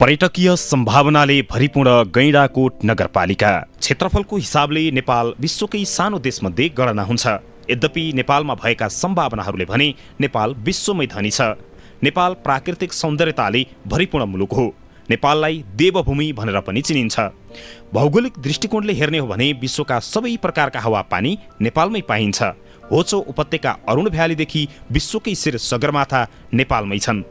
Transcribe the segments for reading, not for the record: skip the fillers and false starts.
पर्यटकीय सम्भावनाले भरिपूर्ण गैंडाकोट नगरपालिका क्षेत्रफलको हिसाबले नेपाल विश्वकै सानो देशमध्ये गणना हुन्छ। यद्यपि नेपालमा भएका सम्भावनाहरूले भने नेपाल विश्वमै धनी छ। नेपाल प्राकृतिक सौन्दर्यताले भरिपूर्ण मुलुक हो। नेपाललाई देवभूमि भनेर पनि चिनिन्छ। भौगोलिक दृष्टिकोणले हेर्ने हो भने विश्वका सबै प्रकारका हावापानी नेपालमै पाइन्छ। होचो उपत्यका अरुण भ्यालीदेखि विश्वकै शीर्ष सगरमाथा नेपालमै छन्।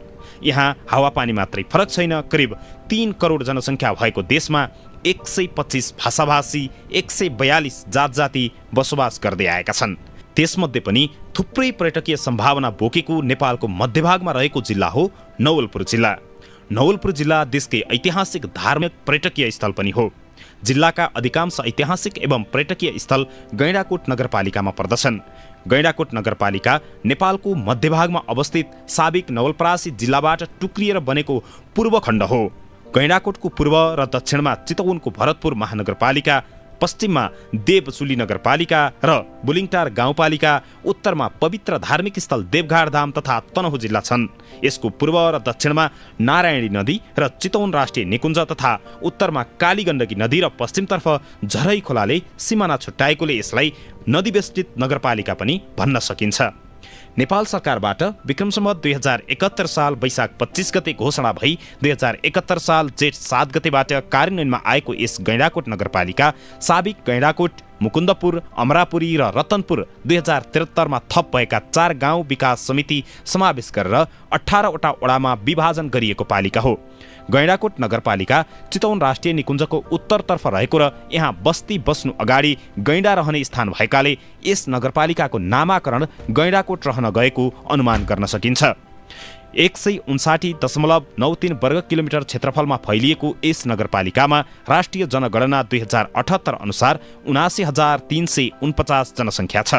यहाँ हावापानी मात्रै फरक छैन, करिब 3 करोड जनसङ्ख्या भएको देशमा 125 भाषाभाषी 142 जातजाति बसोबास गर्दै आएका छन्। त्यसमध्ये पनि थुप्रै पर्यटकीय सम्भावना बोकेको नेपालको मध्यभागमा रहेको जिल्ला हो नवलपुर जिल्ला। नवलपुर जिल्ला देशकै ऐतिहासिक धार्मिक पर्यटकीय स्थल पनि हो। जिल्लाका अधिकांश ऐतिहासिक एवं पर्यटकीय स्थल गैंडाकोट नगरपालिकामा पर्दछन्। गैंडाकोट नगरपालिका नेपालको मध्यभागमा अवस्थित साबिक नवलपरासी जिल्लाबाट टुक्रिएर बनेको पूर्व खण्ड हो। गैंडाकोटको पूर्व र दक्षिणमा चितवनको भरतपुर महानगरपालिका, पश्चिममा देवचुली नगरपालिका र बुलिङटार गाउँपालिका, उत्तरमा पवित्र धार्मिक स्थल देवघाट धाम तथा तनहुँ जिल्ला छन्। यसको पूर्व र दक्षिणमा नारायणी नदी र चितवन राष्ट्रिय निकुञ्ज तथा उत्तरमा कालीगण्डकी नदी र पश्चिमतर्फ झरै खोलाले सिमाना छुट्याएकोले यसलाई नदीवेष्टित नगरपालिका पनि भन्न सकिन्छ। नेपाल सरकारबाट विक्रम सम्वत 2071 साल वैशाख 25 गते घोषणा भई 2071 साल जेठ 7 गतेबाट कार्यान्वयनमा आएको यस गैंडाकोट नगरपालिका साबिक गैंडाकोट, मुकुन्दपुर, अमरापुरी र रतनपुर 2073 मा थप भएका 4 गाउँ विकास समिति समावेश गरेर 18 वटा वडामा विभाजन गरिएको पालिका हो। गैंडाकोट नगरपालिका चितवन राष्ट्रिय निकुञ्जको उत्तरतर्फ रहेको र यहाँ बस्ती बस्नु अगाडि गैंडा रहने स्थान भएकाले यस नगरपालिकाको नामाकरण गैंडाकोट रहन गएको अनुमान गर्न सकिन्छ। 159.93 वर्ग किलोमिटर क्षेत्रफलमा फैलिएको यस नगरपालिकामा राष्ट्रिय जनगणना 2078 अनुसार 79,349 जनसङ्ख्या छ।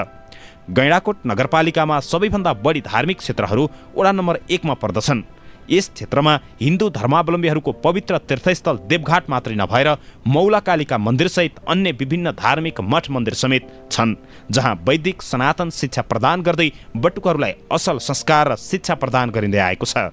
गैंडाकोट नगरपालिकामा सबैभन्दा बढी धार्मिक क्षेत्रहरू वडा नम्बर 1 मा पर्दछन्। यस क्षेत्रमा हिन्दू धर्मावलम्बीहरूको पवित्र तीर्थस्थल देवघाट मात्रै नभएर मौलाकालिका मन्दिरसहित अन्य विभिन्न धार्मिक मठ मन्दिर समेत छन्, जहाँ वैदिक सनातन शिक्षा प्रदान गर्दै बटुकहरूलाई असल संस्कार र शिक्षा प्रदान गरिँदै आएको छ।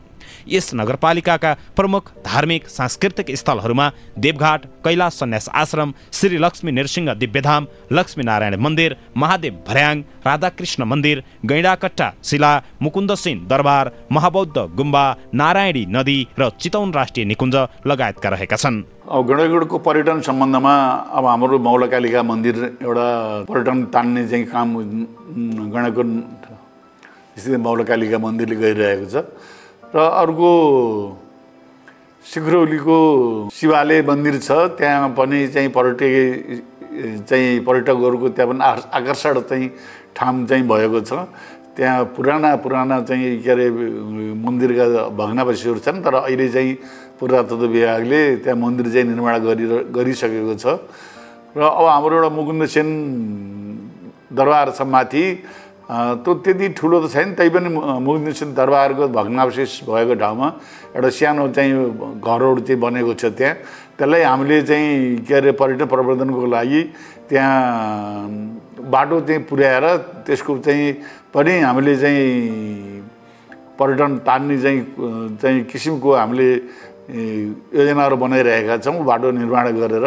यस नगरपालिकाका प्रमुख धार्मिक सांस्कृतिक स्थलहरूमा देवघाट, कैलाश सन्यास आश्रम, श्री लक्ष्मी नृसिंह दिव्यधाम, लक्ष्मी नारायण मन्दिर, महादेव भर्याङ, राधाकृष्ण मन्दिर, गैंडाकट्टा शिला, मुकुन्दसेन दरबार, महाबौद्ध गुम्बा, नारायणी नदी र चितवन राष्ट्रिय निकुञ्ज लगायतका रहेका छन्। गैंडाकोटको पर्यटन सम्बन्धमा अब हाम्रो मौलाकालिका मन्दिर एउटा पर्यटन तान्ने चाहिँ काम गैंडाकोट स्थित मौलाकालिका मन्दिरले गरिरहेको छ। र अर्को सिक्रोलीको शिवालय मन्दिर छ, त्यहाँ पनि चाहिँ पर्यटकहरूको त्यहाँ पनि आकर्षण चाहिँ ठाउँ चाहिँ भएको छ। त्यहाँ पुराना चाहिँ के अरे मन्दिरका भग्नावशेषहरू छन्, तर अहिले चाहिँ पुरातत्व विभागले त्यहाँ मन्दिर चाहिँ निर्माण गरिसकेको छ। र अब हाम्रो एउटा मुकुन्दसेन दरबार छ माथि, त्यो त्यति ठुलो त छैन, तैपनि मुकुन्दसेन दरबारको भग्नावशेष भएको ठाउँमा एउटा सानो चाहिँ घरहरू चाहिँ बनेको छ। त्यहाँ त्यसलाई हामीले चाहिँ के अरे पर्यटन प्रवर्धनको लागि त्यहाँ बाटो चाहिँ पुर्याएर त्यसको चाहिँ पनि हामीले चाहिँ पर्यटन तान्ने चाहिँ किसिमको हामीले योजनाहरू बनाइरहेका छौँ, बाटो निर्माण गरेर।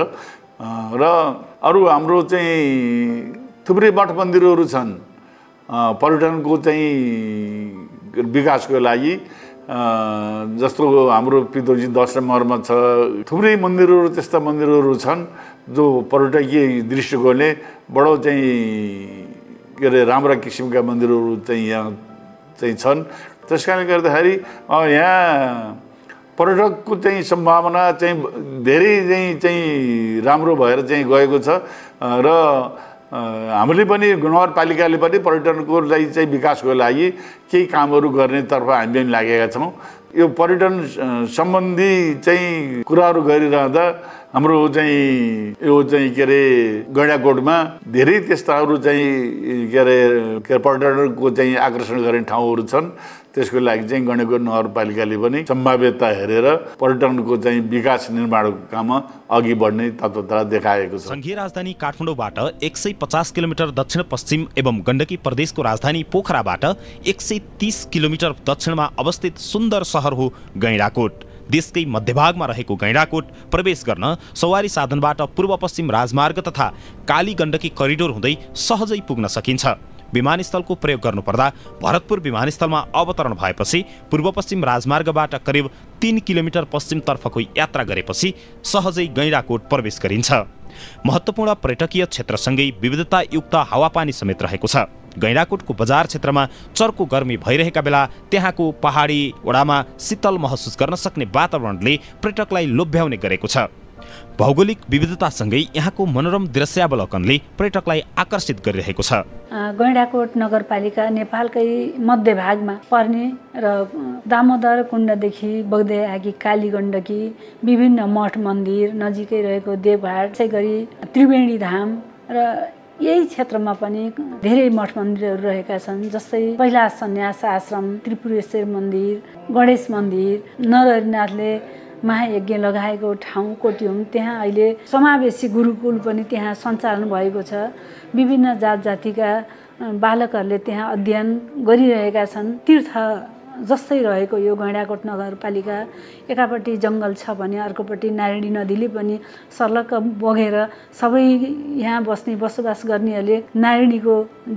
र अरू हाम्रो चाहिँ थुप्रै मठ मन्दिरहरू छन् पर्यटनको चाहिँ विकासको लागि, जस्तो हाम्रो पितोजी 10 नम्बरमा छ। थुप्रै मन्दिरहरू त्यस्ता मन्दिरहरू छन् जो पर्यटकीय दृष्टिकोणले बडो चाहिँ के अरे राम्रा किसिमका मन्दिरहरू चाहिँ यहाँ चाहिँ छन्। त्यस कारणले गर्दाखेरि यहाँ पर्यटकको चाहिँ सम्भावना चाहिँ धेरै चाहिँ राम्रो भएर चाहिँ गएको छ। र हामीले पनि नगरपालिकाले पनि पर्यटनको लागि चाहिँ विकासको लागि केही कामहरू गर्नेतर्फ हामी पनि लागेका छौँ। यो पर्यटन सम्बन्धी चाहिँ कुराहरू गरिरहँदा हाम्रो चाहिँ यो चाहिँ के अरे गैंडाकोटमा धेरै त्यस्ताहरू चाहिँ के अरे पर्यटकको चाहिँ आकर्षण गर्ने ठाउँहरू छन्। त्यसको लागि चाहिँ गैंडाकोट नगरपालिकाले पनि सम्भाव्यता हेरेर पर्यटनको चाहिँ विकास निर्माणको काममा अघि बढ्ने तत्परता देखाएको छ। संघीय राजधानी काठमाडौँबाट 150 किलोमिटर दक्षिण पश्चिम एवं गण्डकी प्रदेशको राजधानी पोखराबाट 130 किलोमिटर दक्षिणमा अवस्थित सुन्दर सहर हो गैंडाकोट। देशकै मध्यभागमा रहेको गैंडाकोट प्रवेश गर्न सवारी साधनबाट पूर्व पश्चिम राजमार्ग तथा काली गण्डकी करिडोर हुँदै सहजै पुग्न सकिन्छ। विमानस्थलको प्रयोग गर्नुपर्दा भरतपुर विमानस्थलमा अवतरण भएपछि पूर्व पश्चिम राजमार्गबाट करिब 3 किलोमिटर पश्चिमतर्फको यात्रा गरेपछि सहजै गैंडाकोट प्रवेश गरिन्छ। महत्त्वपूर्ण पर्यटकीय क्षेत्रसँगै विविधतायुक्त हावापानी समेत रहेको छ। गैंडाकोटको बजार क्षेत्रमा चर्को गर्मी भइरहेका बेला त्यहाँको पहाडी वडामा शीतल महसुस गर्न सक्ने वातावरणले पर्यटकलाई लोभ्याउने गरेको छ। भौगोलिक विविधतासँगै यहाँको मनोरम दृश्यावलोकनले पर्यटकलाई आकर्षित गरिरहेको छ। गैंडाकोट नगरपालिका नेपालकै मध्यभागमा पर्ने र दामोदर कुण्डदेखि बग्दै आएकी काली गण्डकी, विभिन्न मठ मन्दिर, नजिकै रहेको देवघाट, त्यसै गरी त्रिवेणी धाम र यही क्षेत्रमा पनि धेरै मठ मन्दिरहरू रहेका छन्। जस्तै पहिला सन्यास आश्रम, त्रिपुरेश्वर मन्दिर, गणेश मन्दिर, नरहरिनाथले महायज्ञ लगाएको ठाउँ कोट्युम, त्यहाँ अहिले समावेशी गुरुकुल पनि त्यहाँ सञ्चालन भएको छ। विभिन्न जात जातिका बालकहरूले त्यहाँ अध्ययन गरिरहेका छन्। तीर्थ जस्तै रहेको यो गैंडाकोट नगरपालिका एकापट्टि जङ्गल छ भने अर्कोपट्टि नारायणी नदीले पनि सर्लक्क बगेर सबै यहाँ बसोबास गर्नेहरूले नारायणीको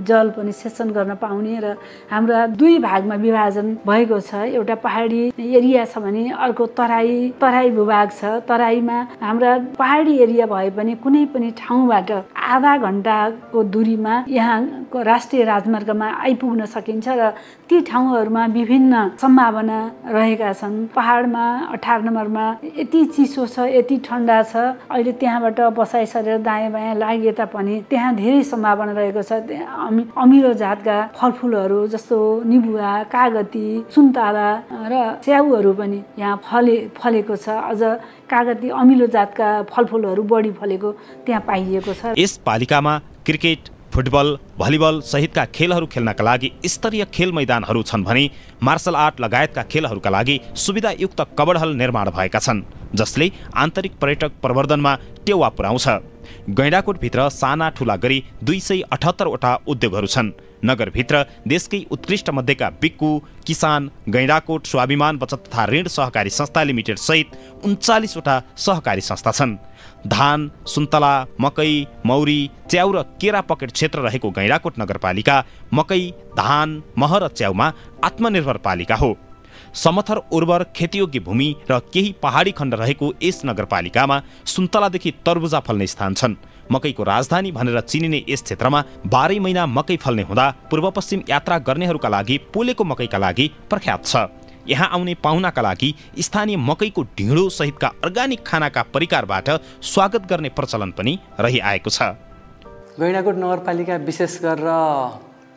जल पनि सेचन गर्न पाउने र हाम्रा दुई भागमा विभाजन भएको छ। एउटा पहाडी एरिया छ भने अर्को तराई भूभाग छ। तराईमा हाम्रा पहाडी एरिया भए पनि कुनै पनि ठाउँबाट आधा घण्टाको दूरीमा यहाँको राष्ट्रिय राजमार्गमा आइपुग्न सकिन्छ र ती ठाउँहरूमा विभिन्न सम्भावना रहेका छन्। पहाडमा 18 नम्बरमा यति चिसो छ, यति ठन्डा छ, अहिले त्यहाँबाट बसाइ सरेर दायाँ बायाँ लागे तापनि त्यहाँ धेरै सम्भावना रहेको छ। अमिलो जातका फलफुलहरू जस्तो निबुवा, कागती, सुन्तला र च्याउहरू पनि यहाँ फलेको छ। अझ कागती अमिलो जातका फलफुलहरू बढी फलेको त्यहाँ पाइएको छ। यस पालिकामा क्रिकेट, फुटबल, भलिबल सहितका खेलहरू खेल्नका लागि स्तरीय खेल मैदानहरू छन् भने मार्शल आर्ट लगायतका खेलहरूका लागि सुविधायुक्त कबडहल निर्माण भएका छन्, जसले आन्तरिक पर्यटक प्रवर्धनमा टेवा पुर्याउँछ। गैंडाकोटभित्र साना ठुला गरी 278 वटा उद्योगहरू छन्। नगरभित्र देशकै उत्कृष्ट मध्येका बिक्कु, किसान, गैंडाकोट स्वाभिमान बचत तथा ऋण सहकारी संस्था लिमिटेड सहित 39 वटा सहकारी संस्था छन्। धान, सुन्तला, मकै, मौरी, च्याउ र केरा पकेट क्षेत्र रहेको गैंडाकोट नगरपालिका मकै, धान, मह र च्याउमा आत्मनिर्भर पालिका हो। समथर उर्वर खेतीयोग्य भूमि र केही पहाडी खण्ड रहेको यस नगरपालिकामा सुन्तलादेखि तरबुजा फल्ने स्थान छन्। मकैको राजधानी भनेर चिनिने यस क्षेत्रमा 12 महिना मकै फल्ने हुँदा पूर्व पश्चिम यात्रा गर्नेहरूका लागि पोलेको मकैका लागि प्रख्यात छ। यहाँ आउने पाहुनाका लागि स्थानीय मकैको ढिँडो सहितका अर्गानिक खानाका परिकारबाट स्वागत गर्ने प्रचलन पनि रहिआएको छ। गैंडाकोट नगरपालिका विशेष गरेर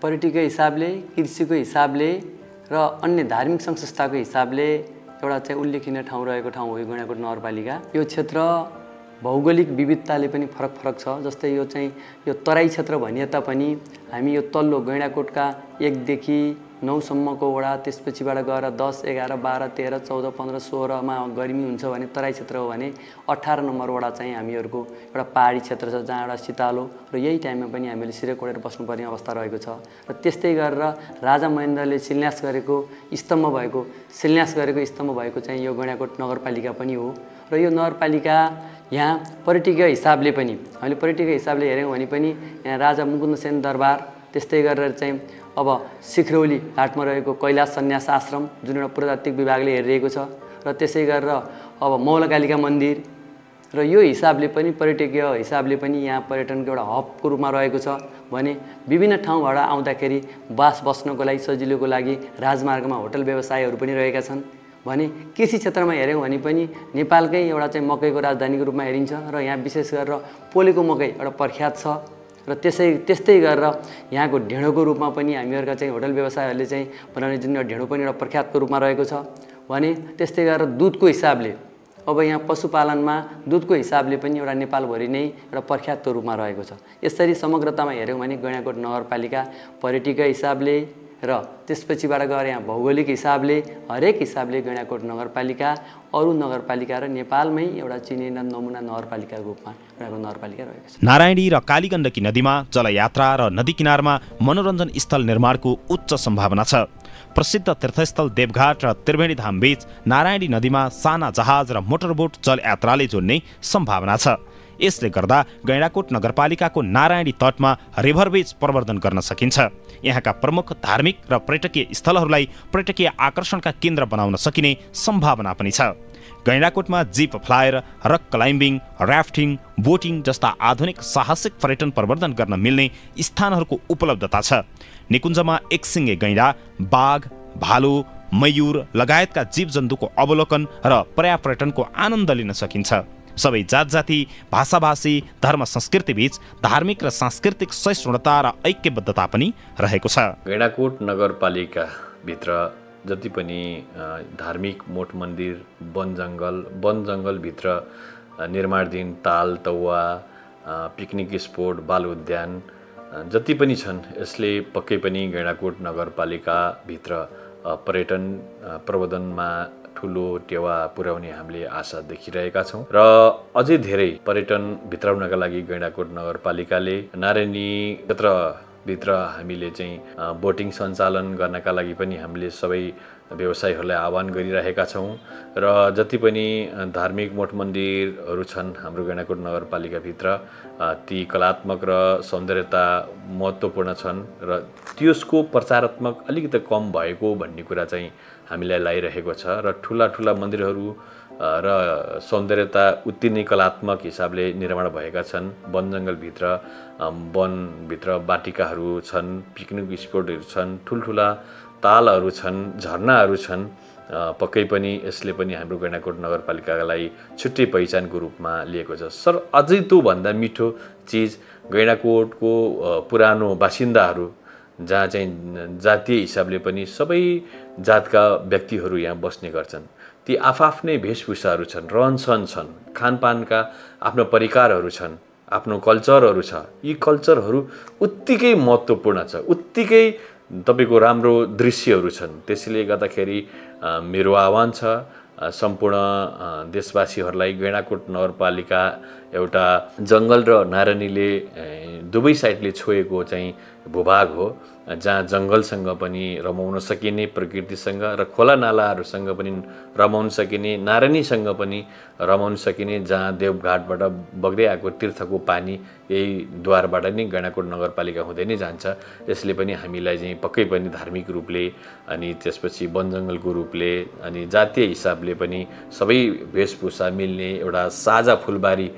पर्यटकीय हिसाबले, कृषिको हिसाबले र अन्य धार्मिक संस्थाको हिसाबले एउटा चाहिँ उल्लेखनीय ठाउँ रहेको ठाउँ हो यो गैंडाकोट नगरपालिका। यो क्षेत्र भौगोलिक विविधताले पनि फरक छ। जस्तै यो चाहिँ यो तराई क्षेत्र भनिए तापनि हामी यो तल्लो गैंडाकोटका 1 देखि 9 सम्मको वडा, त्यसपछिबाट गएर 10, 11, 12, 13, 14, 15, 16 मा गर्मी हुन्छ भने तराई क्षेत्र हो भने 18 नम्बर वडा चाहिँ हामीहरूको एउटा पहाडी क्षेत्र छ जहाँ एउटा शीतलो र यही टाइममा पनि हामीले सिरे कोडेर बस्नुपर्ने अवस्था रहेको छ। र त्यस्तै गरेर राजा महेन्द्रले शिलान्यास गरेको स्तम्भ भएको चाहिँ यो गैंडाकोट नगरपालिका पनि हो। र यो नगरपालिका यहाँ पर्यटकीय हिसाबले पनि हामीले पर्यटकीय हिसाबले हेऱ्यौँ भने पनि यहाँ राजा मुकुन्दसेन दरबार, त्यस्तै गरेर चाहिँ अब सिखरौली घाटमा रहेको कैलाश सन्यास आश्रम जुन एउटा पुरातात्विक विभागले हेरिरहेको छ र त्यसै गरेर अब मौलकालिका मन्दिर र यो हिसाबले पनि पर्यटकीय हिसाबले पनि यहाँ पर्यटनको एउटा हबको रूपमा रहेको छ भने विभिन्न ठाउँबाट आउँदाखेरि बस्नको लागि सजिलोको लागि राजमार्गमा होटल व्यवसायहरू पनि रहेका छन् भने कृषि क्षेत्रमा हेऱ्यौँ भने पनि नेपालकै एउटा चाहिँ मकैको राजधानीको रूपमा हेरिन्छ र यहाँ विशेष गरेर पोलेको मकै एउटा प्रख्यात छ र त्यस्तै गरेर यहाँको ढिँडोको रूपमा पनि हामीहरूका चाहिँ होटल व्यवसायहरूले चाहिँ बनाउने जुन ढिँडो पनि एउटा प्रख्यातको रूपमा रहेको छ भने त्यस्तै गरेर दुधको हिसाबले अब यहाँ पशुपालनमा दुधको हिसाबले पनि एउटा नेपालभरि नै एउटा प्रख्यातको रूपमा रहेको छ। यसरी समग्रतामा हेऱ्यौँ भने गैंडाकोट नगरपालिका पर्यटकीय हिसाबले र त्यसपछिबाट गएर यहाँ भौगोलिक हिसाबले हरेक हिसाबले गैंडाकोट नगरपालिका अरू नगरपालिका र नेपालमै एउटा चिनिने नमुना नगरपालिकाको रूपमा गैंडाकोट नगरपालिका रहेको छ। नारायणी र कालीगण्डकी नदीमा जलयात्रा र नदी किनारमा मनोरञ्जन स्थल निर्माणको उच्च सम्भावना छ। प्रसिद्ध तीर्थस्थल देवघाट र त्रिवेणी धाम बीच नारायणी नदीमा साना जहाज र मोटरबोट जलयात्राले जोड्ने सम्भावना छ। यसले गर्दा गैंडाकोट नगरपालिकाको नारायणी तटमा रिभर बीच प्रवर्धन गर्न सकिन्छ। यहाँका प्रमुख धार्मिक र पर्यटकीय स्थलहरूलाई पर्यटकीय आकर्षणका केन्द्र बनाउन सकिने सम्भावना पनि छ। गैंडाकोटमा zip flyer, rock climbing, rafting, boating जस्ता आधुनिक साहसिक पर्यटन प्रवर्धन गर्न मिल्ने स्थानहरूको उपलब्धता छ। निकुञ्जमा एकसिङे गैंडा, बाघ, भालु, मयूर लगायतका जीवजन्तुको अवलोकन र पर्यापर्यटनको आनन्द लिन सकिन्छ। सबै जात जाति, भाषाभाषी, धर्म संस्कृति बीच धार्मिक र सांस्कृतिक सहिष्णुता र ऐक्यबद्धता पनि रहेको छ। गैंडाकोट नगरपालिका भित्र जति पनि धार्मिक मठ मन्दिर, वन जङ्गलभित्र निर्माणाधीन ताल तौवा, पिकनिक स्पोट, बाल उद्यान जति पनि छन्, यसले पक्कै पनि गैंडाकोट नगरपालिकाभित्र पर्यटन प्रवर्धनमा ठुलो टेवा पुर्याउने हामीले आशा देखिरहेका छौँ र अझै धेरै पर्यटन भित्राउनका लागि गैंडाकोट नगरपालिकाले नारायणी क्षेत्रभित्र हामीले चाहिँ बोटिङ सञ्चालन गर्नका लागि पनि हामीले सबै व्यवसायीहरूलाई आह्वान गरिरहेका छौँ र जति पनि धार्मिक मठ मन्दिरहरू छन् हाम्रो गैंडाकोट नगरपालिकाभित्र ती कलात्मक र सौन्दर्यता महत्त्वपूर्ण छन् र त्यसको प्रचारात्मक अलिकति कम भएको भन्ने कुरा चाहिँ हामीलाई लागिरहेको छ र ठुला मन्दिरहरू र सौन्दर्यता उति नै कलात्मक हिसाबले निर्माण भएका छन्। वन जङ्गलभित्र वनभित्र बाटिकाहरू छन्, पिकनिक स्पोटहरू छन्, ठुल्ठुला तालहरू छन्, झरनाहरू छन्। पक्कै पनि यसले पनि हाम्रो गैंडाकोट नगरपालिकालाई छुट्टै पहिचानको रूपमा लिएको छ। सर अझै त्योभन्दा मिठो चिज गैंडाकोटको पुरानो बासिन्दाहरू जहाँ चाहिँ जातीय हिसाबले पनि सबै जातका व्यक्तिहरू यहाँ बस्ने गर्छन्। ती आफ्नै वेशभूषाहरू छन्, रहनसहन छन्, खानपानका आफ्नो परिकारहरू छन्, आफ्नो कल्चरहरू छ। यी कल्चरहरू उत्तिकै महत्त्वपूर्ण छ, उत्तिकै तपाईँको राम्रो दृश्यहरू छन्। त्यसैले गर्दाखेरि मेरो आह्वान छ सम्पूर्ण देशवासीहरूलाई, गैंडाकोट नगरपालिका एउटा जङ्गल र नारायणीले दुवै साइडले छोएको चाहिँ भूभाग हो, जहाँ जङ्गलसँग पनि रमाउन सकिने, प्रकृतिसँग र खोला नालाहरूसँग पनि रमाउन सकिने, नारायणीसँग पनि रमाउन सकिने, जहाँ देवघाटबाट बग्दै आएको तीर्थको पानी यही द्वारबाट नै गैंडाकोट नगरपालिका हुँदै नै जान्छ। यसले पनि हामीलाई चाहिँ पक्कै पनि धार्मिक रूपले अनि त्यसपछि वन जङ्गलको रूपले अनि जातीय हिसाबले पनि सबै वेशभूषा मिल्ने एउटा साझा फुलबारी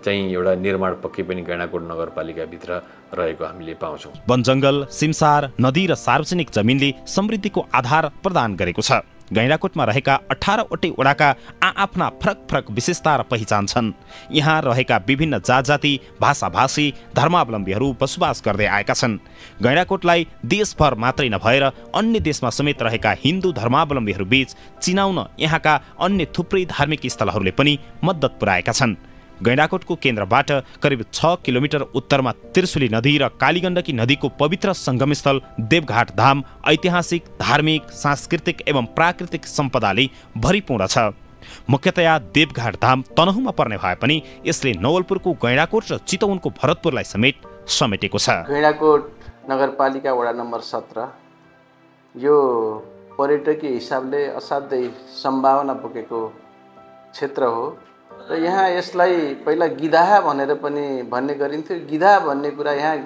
चाहिँ एउटा निर्माण पक्कै पनि गैंडाकोट नगरपालिकाभित्र रहेको हामीले पाउँछौँ। वन जङ्गल, सिमसार, नदी र सार्वजनिक जमिनले समृद्धिको आधार प्रदान गरेको छ। गैंडाकोटमा रहेका 18वटै वडाका आआफ्ना फरक विशेषता र पहिचान छन्। यहाँ रहेका विभिन्न जात जाति, भाषाभाषी, धर्मावलम्बीहरू बसोबास गर्दै आएका छन्। गैंडाकोटलाई देशभर मात्रै नभएर अन्य देशमा समेत रहेका हिन्दू धर्मावलम्बीहरू बीच चिनाउन यहाँका अन्य थुप्रै धार्मिक स्थलहरूले पनि मद्दत पुर्याएका छन्। गैंडाकोटको केन्द्रबाट करिब 6 किलोमिटर उत्तरमा त्रिशुली नदी र कालीगण्डकी नदीको पवित्र संगमस्थल देवघाट धाम ऐतिहासिक, धार्मिक, सांस्कृतिक एवं प्राकृतिक सम्पदाले भरिपूर्ण छ। मुख्यतया देवघाट धाम तनहुँमा पर्ने भए पनि यसले नवलपुरको गैंडाकोट र चितवनको भरतपुरलाई समेटेको छ। गैंडाकोट नगरपालिका वडा नम्बर 17 यो पर्यटकीय हिसाबले असाध्यै सम्भावना बोकेको क्षेत्र हो र यहाँ यसलाई पहिला गिधाहा भनेर पनि भन्ने गरिन्थ्यो। गिधाहा भन्ने कुरा यहाँ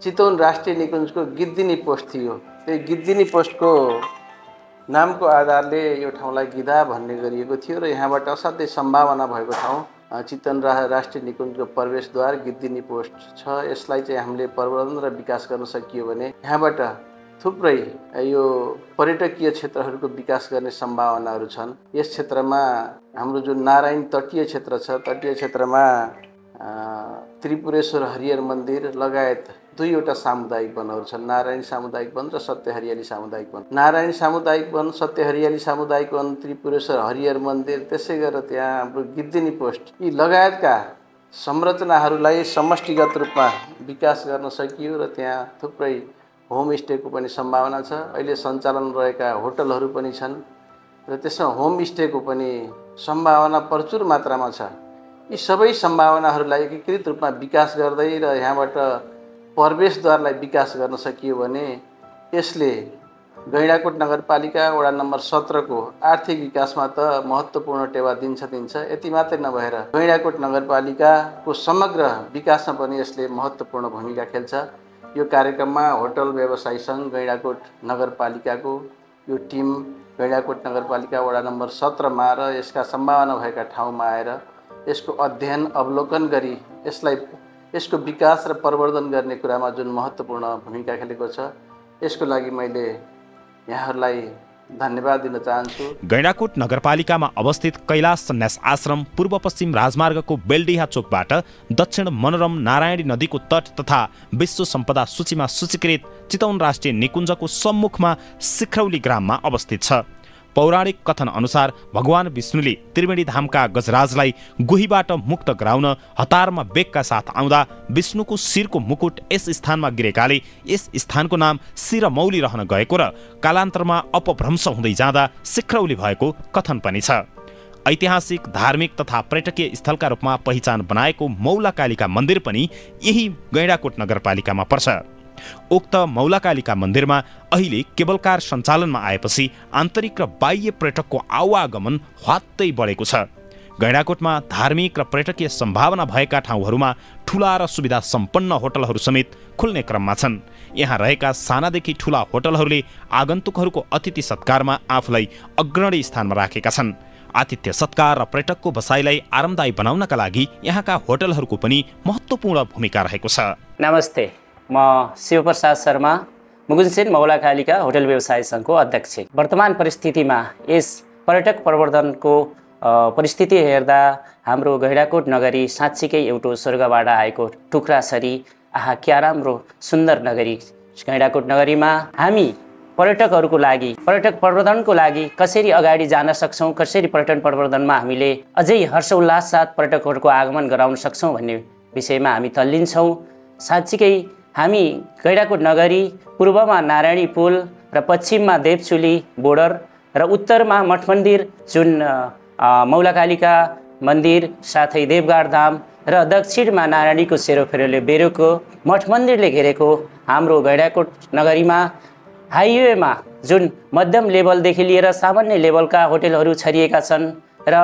चितवन राष्ट्रिय निकुञ्जको गिद्दिनी पोस्ट थियो। त्यो गिद्दिनी पोस्टको नामको आधारले यो ठाउँलाई गिधाहा भन्ने गरिएको थियो र यहाँबाट असाध्यै सम्भावना भएको ठाउँ चितवन राष्ट्रिय निकुञ्जको प्रवेशद्वार गिद्दिनी पोस्ट छ। यसलाई चाहिँ हामीले प्रवर्धन र विकास गर्न सकियो भने यहाँबाट थुप्रै यो पर्यटकीय क्षेत्रहरूको विकास गर्ने सम्भावनाहरू छन्। यस क्षेत्रमा हाम्रो जुन नारायण तटीय क्षेत्र छ, तटीय क्षेत्रमा त्रिपुरेश्वर हरिहर मन्दिर लगायत 2वटा सामुदायिक वनहरू छन्, नारायण सामुदायिक वन र सत्य हरियाली सामुदायिक वन। नारायण सामुदायिक वन, सत्य हरियाली सामुदायिक वन, त्रिपुरेश्वर हरिहर मन्दिर, त्यसै गरेर त्यहाँ हाम्रो गिद्दिनी पोस्ट, यी लगायतका संरचनाहरूलाई समष्टिगत रूपमा विकास गर्न सकियो र त्यहाँ थुप्रै होमस्टेको पनि सम्भावना छ। अहिले सञ्चालन रहेका होटलहरू पनि छन् र त्यसमा होमस्टेको पनि सम्भावना प्रचुर मात्रामा छ। यी सबै सम्भावनाहरूलाई एकीकृत रूपमा विकास गर्दै र यहाँबाट प्रवेशद्वारलाई विकास गर्न सकियो भने यसले गैंडाकोट नगरपालिका वडा नम्बर 17 को आर्थिक विकासमा त महत्त्वपूर्ण टेवा दिन्छ। यति मात्रै नभएर गैंडाकोट नगरपालिकाको समग्र विकासमा पनि यसले महत्त्वपूर्ण भूमिका खेल्छ। यो कार्यक्रममा होटल व्यवसायी सङ्घ गैंडाकोट नगरपालिकाको यो टिम गैंडाकोट नगरपालिका वडा नम्बर 17 मा र यसका सम्भावना भएका ठाउँमा आएर यसको अध्ययन अवलोकन गरी यसको विकास र प्रवर्धन गर्ने कुरामा जुन महत्त्वपूर्ण भूमिका खेलेको छ, यसको लागि मैले यहाँहरूलाई धन्यवाद दिन चाहन्छु। गैंडाकोट नगरपालिकामा अवस्थित कैलाश सन्यास आश्रम पूर्व पश्चिम राजमार्गको बेलडीहा चोकबाट दक्षिण मनोरम नारायणी नदीको तट तथा विश्व सम्पदा सूचीमा सूचीकृत चितवन राष्ट्रिय निकुञ्जको सम्मुखमा सिखरौली ग्राममा अवस्थित छ। पौराणिक कथन अनुसार भगवान विष्णुले त्रिवेणी धामका गजराजलाई गोहीबाट मुक्त गराउन हतारमा बेगका साथ आउँदा विष्णुको शिरको मुकुट यस स्थानमा गिरेकाले यस स्थानको नाम शिरमौली रहन गएको र कालान्तरमा अपभ्रंश हुँदै जाँदा सिखरौली भएको कथन पनि छ। ऐतिहासिक, धार्मिक तथा पर्यटकीय स्थलका रूपमा पहिचान बनाएको मौलाकालिका मन्दिर पनि यही गैंडाकोट नगरपालिकामा पर्छ। उक्त मौलाकालिका मन्दिरमा अहिले केबल कार सञ्चालनमा आएपछि आन्तरिक र बाह्य पर्यटकको आवागमन ह्वात्तै बढेको छ। गैंडाकोटमा धार्मिक र पर्यटकीय सम्भावना भएका ठाउँहरूमा ठूला र सुविधा सम्पन्न होटलहरू समेत खुल्ने क्रममा छन्। यहाँ रहेका सानादेखि ठूला होटलहरूले आगन्तुकहरूको अतिथि सत्कारमा आफूलाई अग्रणी स्थानमा राखेका छन्। आतिथ्य सत्कार र पर्यटकको बसाइलाई आरामदायी बनाउनका लागि यहाँका होटलहरूको पनि महत्त्वपूर्ण भूमिका रहेको छ। नमस्ते, म शिवप्रसाद शर्मा, मुगुनसेन मौलाकालिका होटल व्यवसाय सङ्घको अध्यक्ष। वर्तमान परिस्थितिमा यस पर्यटक प्रवर्धनको परिस्थिति हेर्दा हाम्रो गैंडाकोट नगरी साँच्चीकै एउटा स्वर्गबाट आएको टुक्रा छरी। आहा, क्या राम्रो सुन्दर नगरी गैंडाकोट नगरीमा हामी पर्यटकहरूको लागि, पर्यटक प्रवर्धनको लागि कसरी अगाडि जान सक्छौँ, कसरी पर्यटन प्रवर्धनमा हामीले अझै हर्षोल्लास साथ पर्यटकहरूको आगमन गराउन सक्छौँ भन्ने विषयमा हामी तल्लिन्छौँ। साँच्चीकै हामी गैंडाकोट नगरी पूर्वमा नारायणी पुल र पश्चिममा देवचुली बोर्डर र उत्तरमा मठ मन्दिर जुन मौलाकालिका मन्दिर साथै देवगाड धाम र दक्षिणमा नारायणीको सेरोफेरोले बेरेको मठ मन्दिरले घेरेको हाम्रो गैंडाकोट नगरीमा हाइवेमा जुन मध्यम लेभलदेखि लिएर सामान्य लेभलका होटलहरू छरिएका छन् र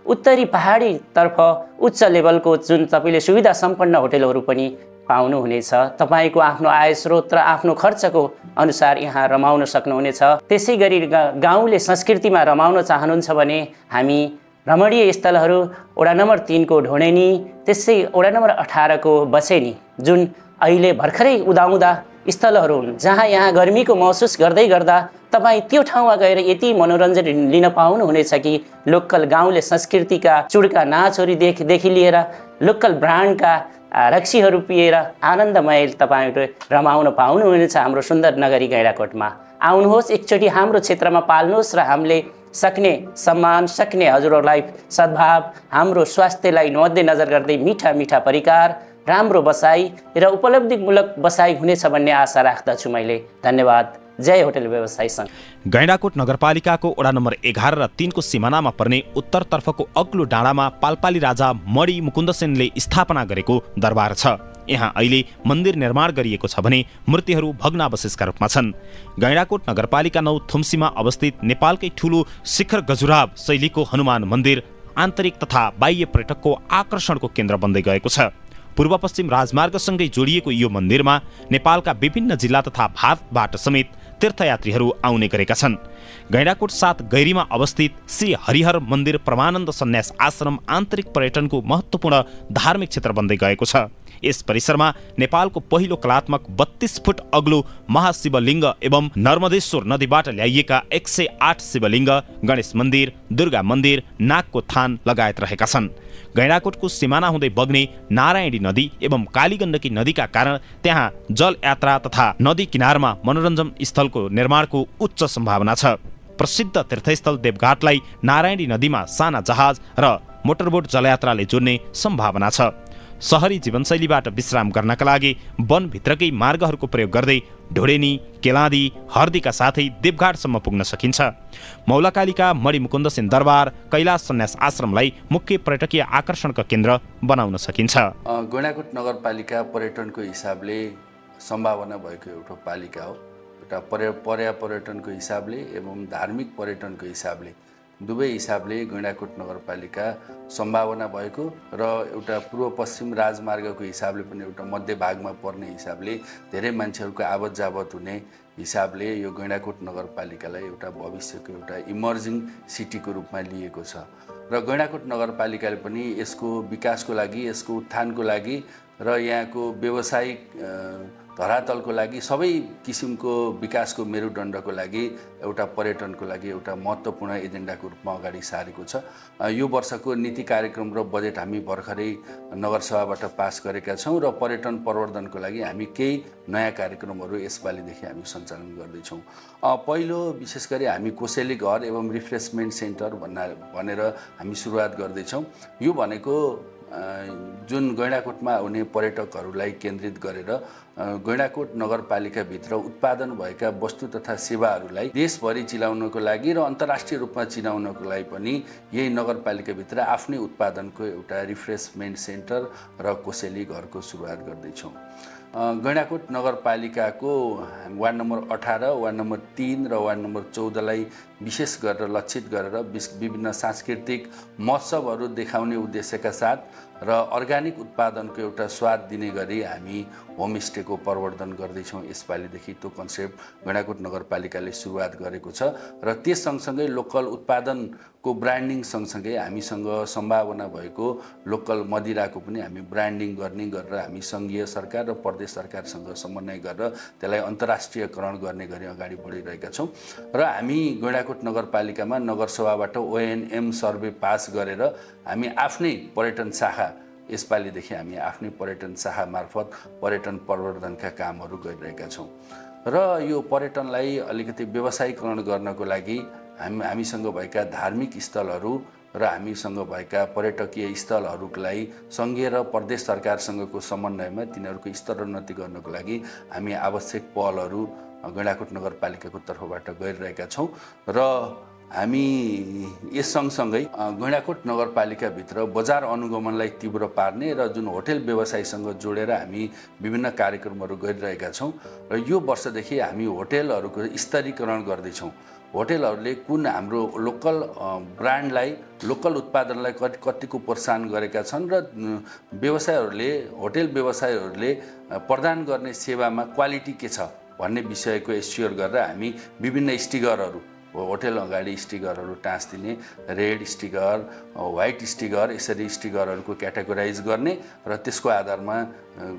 उत्तरी पहाडीतर्फ उच्च लेभलको जुन तपाईँले सुविधा सम्पन्न होटलहरू पनि पाउनुहुनेछ। तपाईँको आफ्नो आय स्रोत र आफ्नो खर्चको अनुसार यहाँ रमाउन सक्नुहुनेछ। त्यसै गरी गाउँले संस्कृतिमा रमाउन चाहनुहुन्छ भने हामी रमणीय स्थलहरू वडा नम्बर 3 को ढोडेनी, त्यसै वडा नम्बर 18 को बसेनी जुन अहिले भर्खरै उदाउँदा स्थलहरू हुन्, जहाँ यहाँ गर्मीको महसुस गर्दै गर्दा तपाईँ त्यो ठाउँमा गएर यति मनोरञ्जन लिन पाउनुहुनेछ कि लोकल गाउँले संस्कृतिका चुड्का नाचहरूदेखि लिएर लोकल ब्रान्डका रक्सीहरू पिएर आनन्दमय तपाईँहरू रमाउन पाउनुहुनेछ हाम्रो सुन्दर नगरी गैंडाकोटमा। आउनुहोस्, एकचोटि हाम्रो क्षेत्रमा पाल्नुहोस् र हामीले सक्ने सम्मान, सक्ने हजुरहरूलाई सद्भाव, हाम्रो स्वास्थ्यलाई मध्यनजर गर्दै मिठा मिठा परिकार, राम्रो बसाई र उपलब्धिमूलक बसाई हुनेछ भन्ने आशा राख्दछु मैले। धन्यवाद। जय होटल व्यवसायी सङ्घ। गैंडाकोट नगरपालिकाको वडा नम्बर 11 र 3 को सिमानामा पर्ने उत्तरतर्फको अग्लो डाँडामा पालपाली राजा मणि मुकुन्दसेनले स्थापना गरेको दरबार छ। यहाँ अहिले मन्दिर निर्माण गरिएको छ भने मूर्तिहरू भग्नावशेषका रूपमा छन्। गैंडाकोट नगरपालिका 9 थुम्सीमा अवस्थित नेपालकै ठूलो शिखर गजुराव शैलीको हनुमान मन्दिर आन्तरिक तथा बाह्य पर्यटकको आकर्षणको केन्द्र बन्दै गएको छ। पूर्व पश्चिम राजमार्गसँगै जोडिएको यो मन्दिरमा नेपालका विभिन्न जिल्ला तथा भारतबाट समेत तीर्थयात्रीहरू आउने गरेका छन्। गैंडाकोट 7 गैरीमा अवस्थित श्री हरिहर मन्दिर परमानन्द सन्यास आश्रम आन्तरिक पर्यटनको महत्त्वपूर्ण धार्मिक क्षेत्र बन्दै गएको छ। यस परिसरमा नेपालको पहिलो कलात्मक 32 फुट अग्लो महाशिवलिङ्ग एवं नर्मदेश्वर नदीबाट ल्याइएका 108 शिवलिङ्ग, गणेश मन्दिर, दुर्गा मन्दिर, नागको थान लगायत रहेका छन्। गैंडाकोटको सिमाना हुँदै बग्ने नारायणी नदी एवं कालीगण्डकी नदीका कारण त्यहाँ जल यात्रा तथा नदी किनारमा मनोरञ्जन स्थलको निर्माणको उच्च सम्भावना छ। प्रसिद्ध तीर्थस्थल देवघाटलाई नारायणी नदीमा साना जहाज र मोटरबोट जलयात्राले जोड्ने सम्भावना छ। शहरी जीवनशैलीबाट विश्राम गर्नका लागि वनभित्रकै मार्गहरूको प्रयोग गर्दै ढोडेनी, केलादी, हर्दीका साथै देवघाटसम्म पुग्न सकिन्छ। मौलाकालीका मणिमुकुन्द सेन दरबार, कैलाश सन्यास आश्रमलाई मुख्य पर्यटकीय आकर्षणका केन्द्र बनाउन सकिन्छ। गैंडाकोट नगरपालिका पर्यटनको हिसाबले सम्भावना भएको एउटा पालिका हो। एउटा पर्यटनको हिसाबले एवं धार्मिक पर्यटनको हिसाबले दुवै हिसाबले गैंडाकोट नगरपालिका सम्भावना भएको र एउटा पूर्व पश्चिम राजमार्गको हिसाबले पनि एउटा मध्य भागमा पर्ने हिसाबले धेरै मान्छेहरूको आवत जावत हुने हिसाबले यो गैंडाकोट नगरपालिकालाई एउटा भविष्यको एउटा इमर्जिङ सिटीको रूपमा लिएको छ र गैंडाकोट नगरपालिकाले पनि यसको विकासको लागि, यसको उत्थानको लागि र यहाँको व्यावसायिक धरातलको लागि सबै किसिमको विकासको मेरुदण्डको लागि एउटा पर्यटनको लागि एउटा महत्त्वपूर्ण एजेन्डाको रूपमा अगाडि सारेको छ। यो वर्षको नीति कार्यक्रम र बजेट हामी भर्खरै नगरसभाबाट पास गरेका छौँ र पर्यटन प्रवर्धनको लागि हामी केही नयाँ कार्यक्रमहरू यसपालिदेखि हामी सञ्चालन गर्दैछौँ। पहिलो विशेष गरी हामी कोसेली घर एवं रिफ्रेसमेन्ट सेन्टर भनेर हामी सुरुवात गर्दैछौँ। यो भनेको जुन गैंडाकोटमा आउने पर्यटकहरूलाई केन्द्रित गरेर गैंडाकोट नगरपालिकाभित्र उत्पादन भएका वस्तु तथा सेवाहरूलाई देशभरि चिनाउनको लागि र अन्तर्राष्ट्रिय रूपमा चिनाउनको लागि पनि यही नगरपालिकाभित्र आफ्नै उत्पादनको एउटा रिफ्रेसमेन्ट सेन्टर र कोसेली घरको सुरुवात गर्दैछौँ। गैंडाकोट नगरपालिकाको वार्ड नम्बर 18, वार्ड नम्बर 3 र वार्ड नम्बर 14 लाई विशेष गरेर लक्षित गरेर विभिन्न सांस्कृतिक महोत्सवहरू देखाउने उद्देश्यका साथ र अर्ग्यानिक उत्पादनको एउटा स्वाद दिने गरी हामी होमस्टेको प्रवर्धन गर्दैछौँ। यसपालिदेखि त्यो कन्सेप्ट गैंडाकोट नगरपालिकाले सुरुवात गरेको छ र त्यस सँगसँगै लोकल उत्पादनको ब्रान्डिङ सँगसँगै हामीसँग सम्भावना भएको लोकल मदिराको पनि हामी ब्रान्डिङ गर्ने गरेर हामी सङ्घीय सरकार र प्रदेश सरकारसँग समन्वय गरेर त्यसलाई अन्तर्राष्ट्रियकरण गर्ने गरी अगाडि बढिरहेका छौँ र हामी गैंडाकोट नगरपालिकामा नगरसभाबाट ONM सर्वे पास गरेर हामी आफ्नै पर्यटन शाखा यसपालिदेखि हामी आफ्नै पर्यटन शाखा मार्फत पर्यटन प्रवर्धनका कामहरू गरिरहेका छौँ र यो पर्यटनलाई अलिकति व्यवसायीकरण गर्नको लागि हामीसँग भएका धार्मिक स्थलहरू र हामीसँग भएका पर्यटकीय स्थलहरूलाई सङ्घीय र प्रदेश सरकारसँगको समन्वयमा तिनीहरूको स्तरोन्नति गर्नको लागि हामी आवश्यक पहलहरू गैंडाकोट नगरपालिकाको तर्फबाट गरिरहेका छौँ र हामी यस सँगसँगै गैंडाकोट नगरपालिकाभित्र बजार अनुगमनलाई तीव्र पार्ने र जुन होटेल व्यवसायसँग जोडेर हामी विभिन्न कार्यक्रमहरू गरिरहेका छौँ र यो वर्षदेखि हामी होटेलहरूको स्तरीकरण गर्दैछौँ। होटेलहरूले कुन हाम्रो लोकल ब्रान्डलाई, लोकल उत्पादनलाई कतिको प्रोत्साहन गरेका छन् र होटेल व्यवसायहरूले प्रदान गर्ने सेवामा क्वालिटी के छ भन्ने विषयको एस्योर गरेर हामी विभिन्न स्टिकरहरू, होटेल अगाडि स्टिकरहरू टाँसिदिने, रेड स्टिकर, व्हाइट स्टिकर, यसरी स्टिकरहरूको क्याटेगोराइज गर्ने र त्यसको आधारमा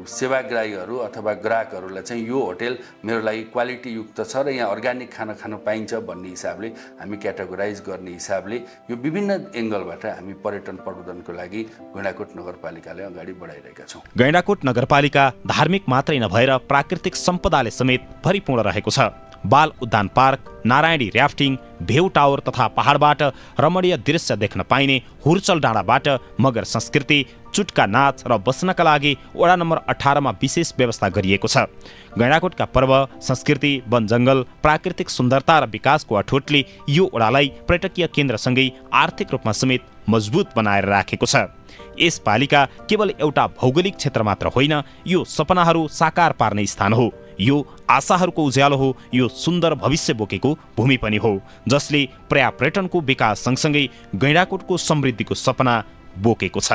सेवाग्राहीहरू अथवा ग्राहकहरूलाई चाहिँ यो होटेल मेरो लागि क्वालिटी युक्त छ र यहाँ अर्ग्यानिक खाना खान पाइन्छ भन्ने हिसाबले हामी क्याटेगोराइज गर्ने हिसाबले यो विभिन्न एङ्गलबाट हामी पर्यटन प्रवर्धनको लागि गैंडाकोट नगरपालिकाले अगाडि बढाइरहेका छौँ। गैंडाकोट नगरपालिका धार्मिक मात्रै नभएर प्राकृतिक सम्पदाले समेत भरिपूर्ण रहेको छ। बाल उद्यान पार्क, नारायणी र्याफ्टिङ, भेउ टावर तथा पहाडबाट रमणीय दृश्य देख्न पाइने हुर्चल डाँडाबाट मगर संस्कृति, चुटका नाच र बस्नका लागि वडा नम्बर 18 मा विशेष व्यवस्था गरिएको छ। गैंडाकोटका पर्व, संस्कृति, वन जङ्गल, प्राकृतिक सुन्दरता र विकासको अठोटले यो वडालाई पर्यटकीय केन्द्रसँगै आर्थिक रूपमा समेत मजबुत बनाएर राखेको छ। यस पालिका केवल एउटा भौगोलिक क्षेत्र मात्र होइन, यो सपनाहरू साकार पार्ने स्थान हो, यो आशाहरूको उज्यालो हो, यो सुन्दर भविष्य बोकेको भूमि पनि हो, जसले पर्यटनको विकास सँगसँगै गैंडाकोटको समृद्धिको सपना बोकेको छ।